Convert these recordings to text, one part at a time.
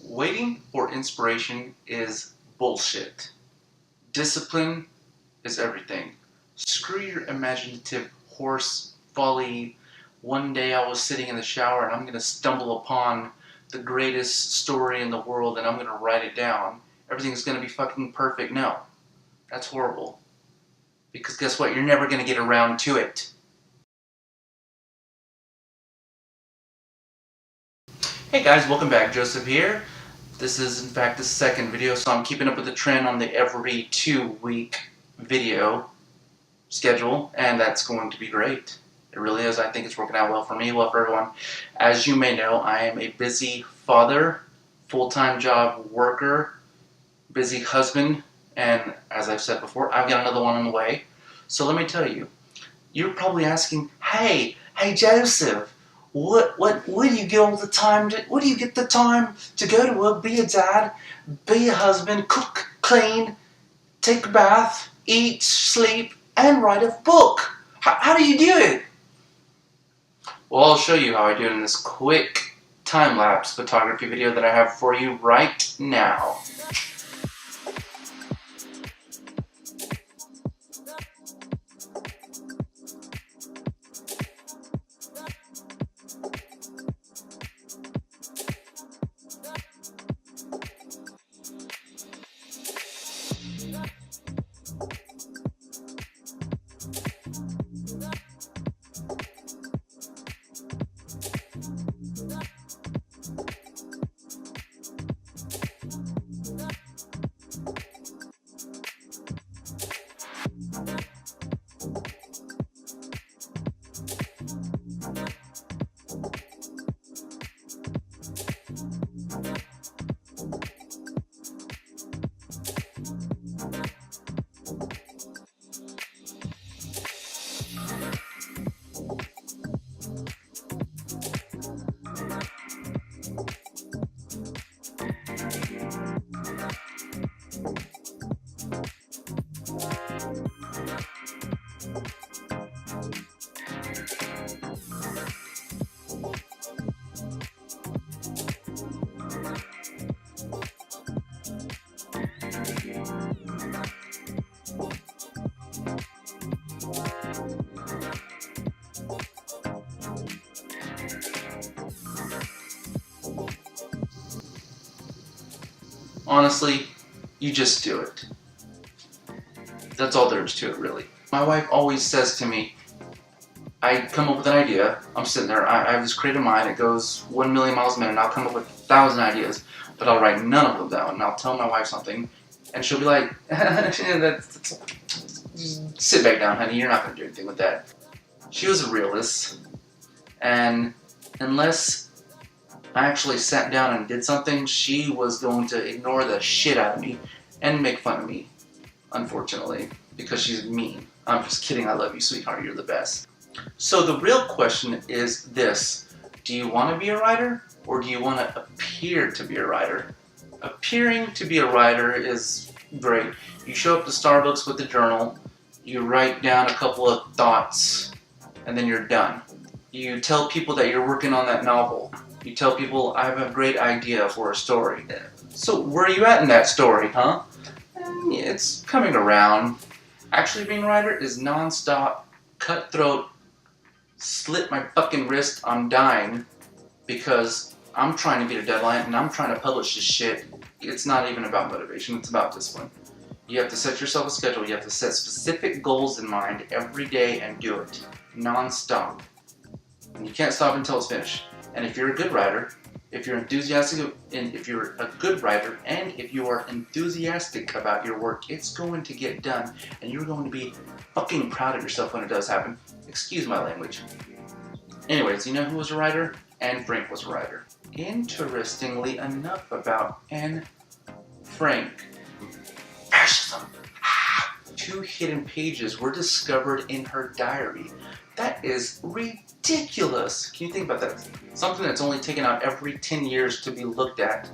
Waiting for inspiration is bullshit. Discipline is everything. Screw your imaginative horse folly. One day I was sitting in the shower and I'm going to stumble upon the greatest story in the world and I'm going to write it down. Everything's going to be fucking perfect. No, that's horrible. Because guess what? You're never going to get around to it. Hey guys, welcome back. Joseph here. This is in fact the second video, so I'm keeping up with the trend on the every 2-week video schedule, and that's going to be great. It really is. I think it's working out well for me, well for everyone. As you may know, I am a busy father, full-time job worker, busy husband, and as I've said before, I've got another one on the way. So let me tell you, you're probably asking, hey Joseph, what do you get all the time to, what do you get the time to go to work, be a dad, be a husband, cook, clean, take a bath, eat, sleep, and write a book? How do you do it? Well, I'll show you how I do it in this quick time-lapse photography video that I have for you right now. Honestly, you just do it. That's all there is to it, really. My wife always says to me, I come up with an idea, I'm sitting there, I have this creative mind, it goes 1 million miles a minute, and I'll come up with 1,000 ideas, but I'll write none of them down, and I'll tell my wife something, and she'll be like, sit back down, honey, you're not going to do anything with that. She was a realist, and unless I actually sat down and did something, she was going to ignore the shit out of me and make fun of me, unfortunately, because she's mean. I'm just kidding, I love you, sweetheart, you're the best. So the real question is this: do you want to be a writer, or do you want to appear to be a writer? Appearing to be a writer is great. You show up to Starbucks with a journal, you write down a couple of thoughts, and then you're done. You tell people that you're working on that novel. You tell people, I have a great idea for a story. So where are you at in that story, huh? It's coming around. Actually being a writer is non-stop, cutthroat, slit my fucking wrist, I'm dying, because I'm trying to beat a deadline and I'm trying to publish this shit. It's not even about motivation, it's about discipline. You have to set yourself a schedule, you have to set specific goals in mind every day and do it, non-stop. And you can't stop until it's finished. And if you're a good writer, if you're enthusiastic, and if you're a good writer, and if you are enthusiastic about your work, it's going to get done, and you're going to be fucking proud of yourself when it does happen. Excuse my language. Anyways, you know who was a writer? Anne Frank was a writer. Interestingly enough about Anne Frank, fascism. 2 hidden pages were discovered in her diary. That is ridiculous. Can you think about that? Something that's only taken out every 10 years to be looked at,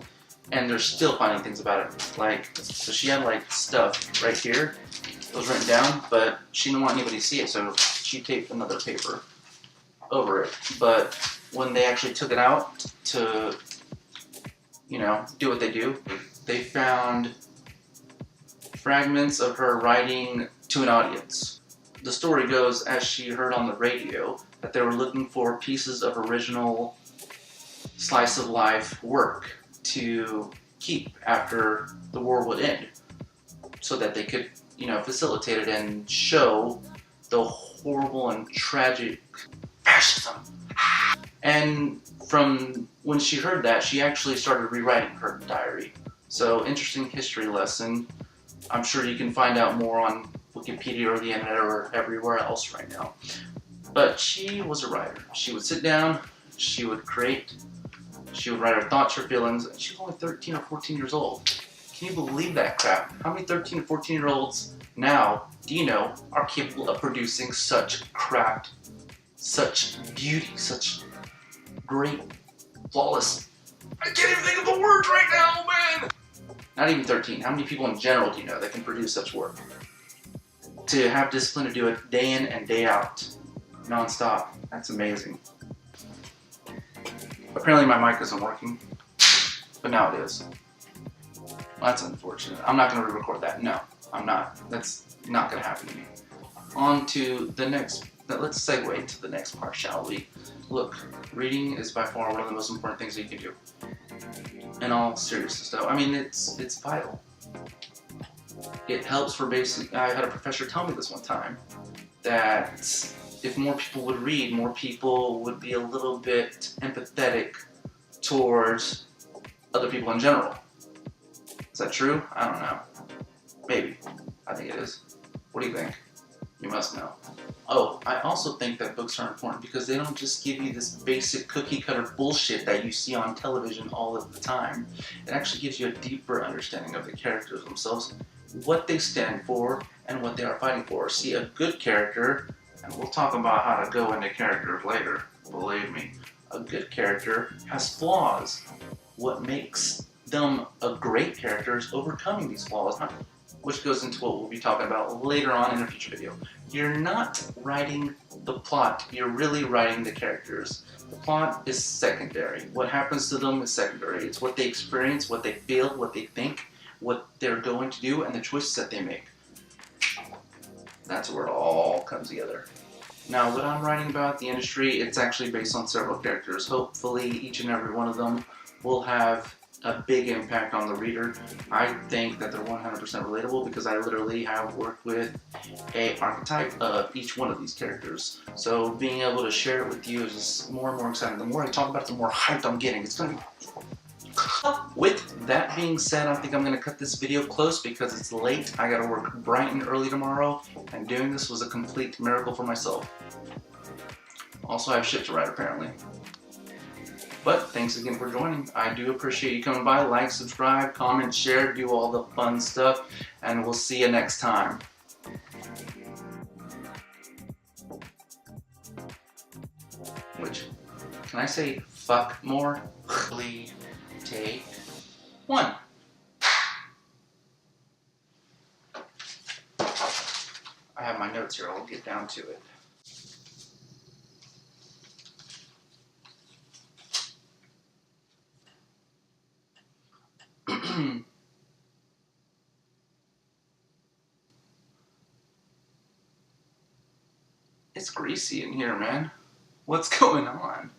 and they're still finding things about it. Like, so she had like stuff right here that was written down, but she didn't want anybody to see it, so she taped another paper over it. But when they actually took it out to do what they do. They found fragments of her writing to an audience. The story goes, as she heard on the radio, that they were looking for pieces of original slice of life work to keep after the war would end, so that they could, facilitate it and show the horrible and tragic fascism. And from when she heard that, she actually started rewriting her diary. So, interesting history lesson. I'm sure you can find out more on Wikipedia or the internet or everywhere else right now. But she was a writer. She would sit down, she would create, she would write her thoughts, her feelings, and she was only 13 or 14 years old. Can you believe that crap? How many 13 or 14-year-olds now, do you know, are capable of producing such craft, such beauty, such great, flawless... I can't even think of the words right now, man! Not even 13. How many people in general do you know that can produce such work? To have discipline to do it day in and day out, non-stop. That's amazing. Apparently my mic isn't working, but now it is. Well, that's unfortunate. I'm not going to re-record that. No, I'm not. That's not going to happen to me. On to the next... Let's segue to the next part, shall we? Look, reading is by far one of the most important things that you can do. In all seriousness, though, I mean, it's vital. It helps for basic... I had a professor tell me this one time, that if more people would read, more people would be a little bit empathetic towards other people in general. Is that true? I don't know. Maybe. I think it is. What do you think? You must know. Oh, I also think that books are important because they don't just give you this basic cookie-cutter bullshit that you see on television all of the time. It actually gives you a deeper understanding of the characters themselves, what they stand for, and what they are fighting for. See, a good character, and we'll talk about how to go into characters later, believe me, a good character has flaws. What makes them a great character is overcoming these flaws, which goes into what we'll be talking about later on in a future video. You're not writing the plot, you're really writing the characters. The plot is secondary. What happens to them is secondary. It's what they experience, what they feel, what they think, what they're going to do, and the choices that they make. That's where it all comes together. Now, what I'm writing about, the industry, it's actually based on several characters. Hopefully, each and every one of them will have a big impact on the reader. I think that they're 100% relatable because I literally have worked with an archetype of each one of these characters. So being able to share it with you is just more and more exciting. The more I talk about it, the more hyped I'm getting. It's going to be... With that being said, I think I'm going to cut this video close because it's late. I got to work bright and early tomorrow, and doing this was a complete miracle for myself. Also, I have shit to write, apparently. But thanks again for joining. I do appreciate you coming by. Like, subscribe, comment, share, do all the fun stuff, and we'll see you next time. Which, can I say fuck more? Please take one. I have my notes here. I'll get down to it. It's greasy in here, man. What's going on?